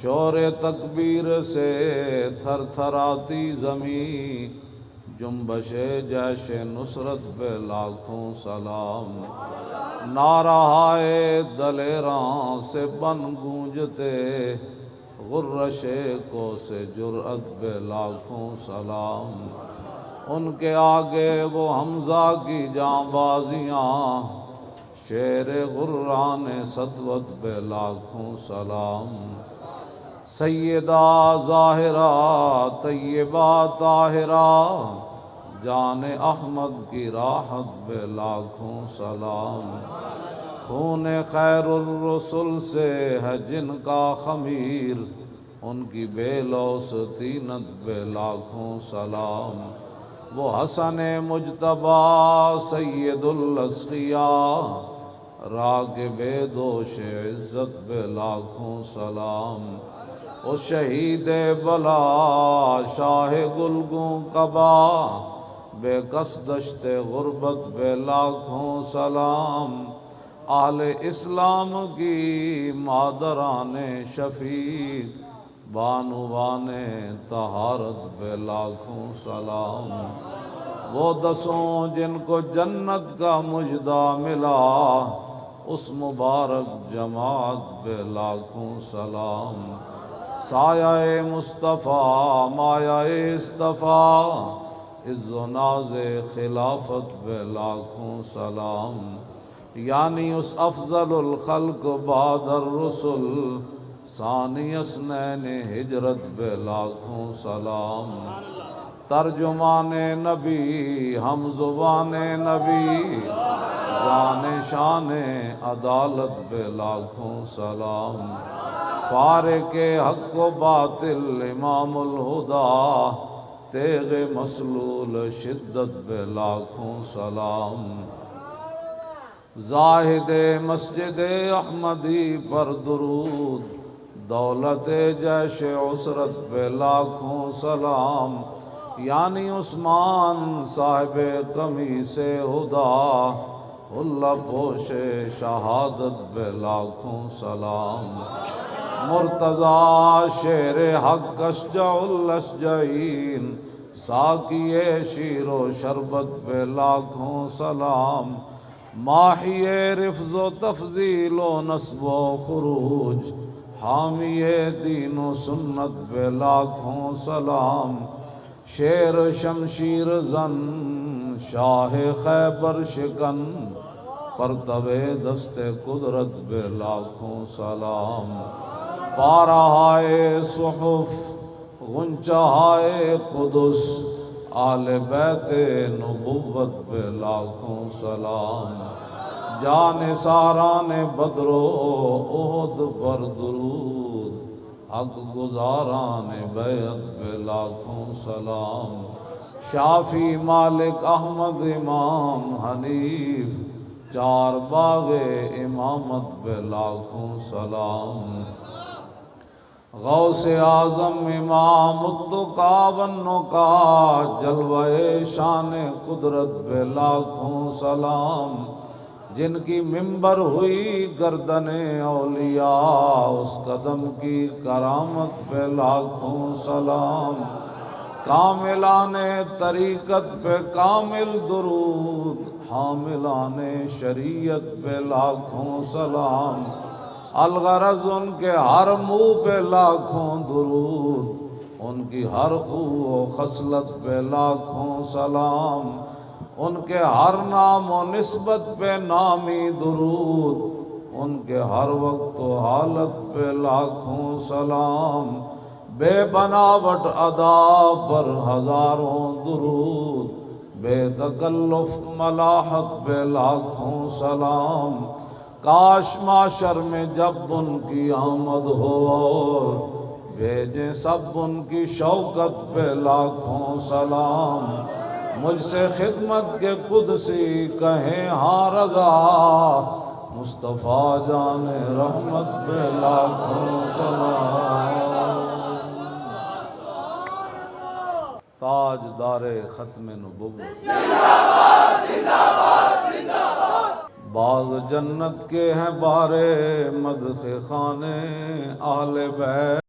شور تکبیر سے تھر تھراتی زمین، جنبش جیش نصرت پہ لاکھوں سلام۔ نعرہائے دلیراں سے بن گونجتے، غرش کو سے جرأت پہ لاکھوں سلام۔ ان کے آگے وہ حمزہ کی جاں بازیاں، شیر غران سطوت پہ لاکھوں سلام۔ سیدہ ظاہرہ طیبہ طاہرہ، جان احمد کی راحت پہ لاکھوں سلام۔ خون خیر الرسل سے ہے جن کا خمیر، ان کی بے لوث طینت پہ لاکھوں سلام۔ وہ حسن مجتبیٰ سید الاسقیاء، راغب دوش عزت پہ لاکھوں سلام۔ وہ شہید بلا شاہ گلگوں قبا، بے کس دشت غربت پہ لاکھوں سلام۔ اہل اسلام کی مادران شفیق، بانوان طہارت پہ لاکھوں سلام۔ وہ دسوں جن کو جنت کا مژدہ ملا، اس مبارک جماعت پہ لاکھوں سلام۔ سایہ مصطفیٰ مایہ اصطفیٰ، عز و ناز خلافت پہ لاکھوں سلام۔ یعنی اس افضل الخلق بعد الرسل، ثانی اثنین ہجرت پہ لاکھوں سلام۔ ترجمان نبی ہم زبان نبی، جان شان عدالت پہ لاکھوں سلام۔ فارق حق و باطل امام الہدیٰ، تیغ مسلول شدت پہ لاکھوں سلام۔ زاہد مسجد احمدی پر درود، دولت جیش عسرت پہ لاکھوں سلام۔ یعنی عثمان صاحب قمیص ہدیٰ، حلہ پوش شہادت پہ لاکھوں سلام۔ مرتضیٰ شیر حق اشجع الاشجعین، ساقی شیر و شربت پہ لاکھوں سلام۔ ماحی رفظ و تفضیل و نصب و خروج، حامی دین و سنت پہ لاکھوں سلام۔ شیر شمشیر زن شاہ خیبر شکن، پرتو دست قدرت پہ لاکھوں سلام۔ پارہائے صحف غنچہائے قدس، آل بیت نبوت پہ لاکھوں سلام۔ جان ساران بدر و احد پر درود، حق گزاران بیعت پہ لاکھوں سلام۔ شافی مالک احمد امام حنیف، چار باغ امامت پہ لاکھوں سلام۔ غوث اعظم امام التقیٰ والنقیٰ، جلوہ شان قدرت پہ لاکھوں سلام۔ جن کی منبر ہوئی گردن اولیاء، اس قدم کی کرامت پہ لاکھوں سلام۔ کاملان طریقت پہ کامل درود، حاملان شریعت پہ لاکھوں سلام۔ الغرض ان کے ہر منہ پہ لاکھوں درود، ان کی ہر خو و خصلت پہ لاکھوں سلام۔ ان کے ہر نام و نسبت پہ نامی درود، ان کے ہر وقت و حالت پہ لاکھوں سلام۔ بے بناوٹ ادا پر ہزاروں درود، بے تکلف ملاحت پہ لاکھوں سلام۔ کاش معاشر میں جب ان کی آمد ہو، اور بھیجیں سب ان کی شوکت پہ لاکھوں سلام۔ مجھ سے خدمت کے قدسی کہیں ہاں رضا، مصطفیٰ جان رحمت پہ لاکھوں سلام۔ تاجدار ختم نبوت، باغ جنت کے ہیں بارے مدح خانے اہل بیت۔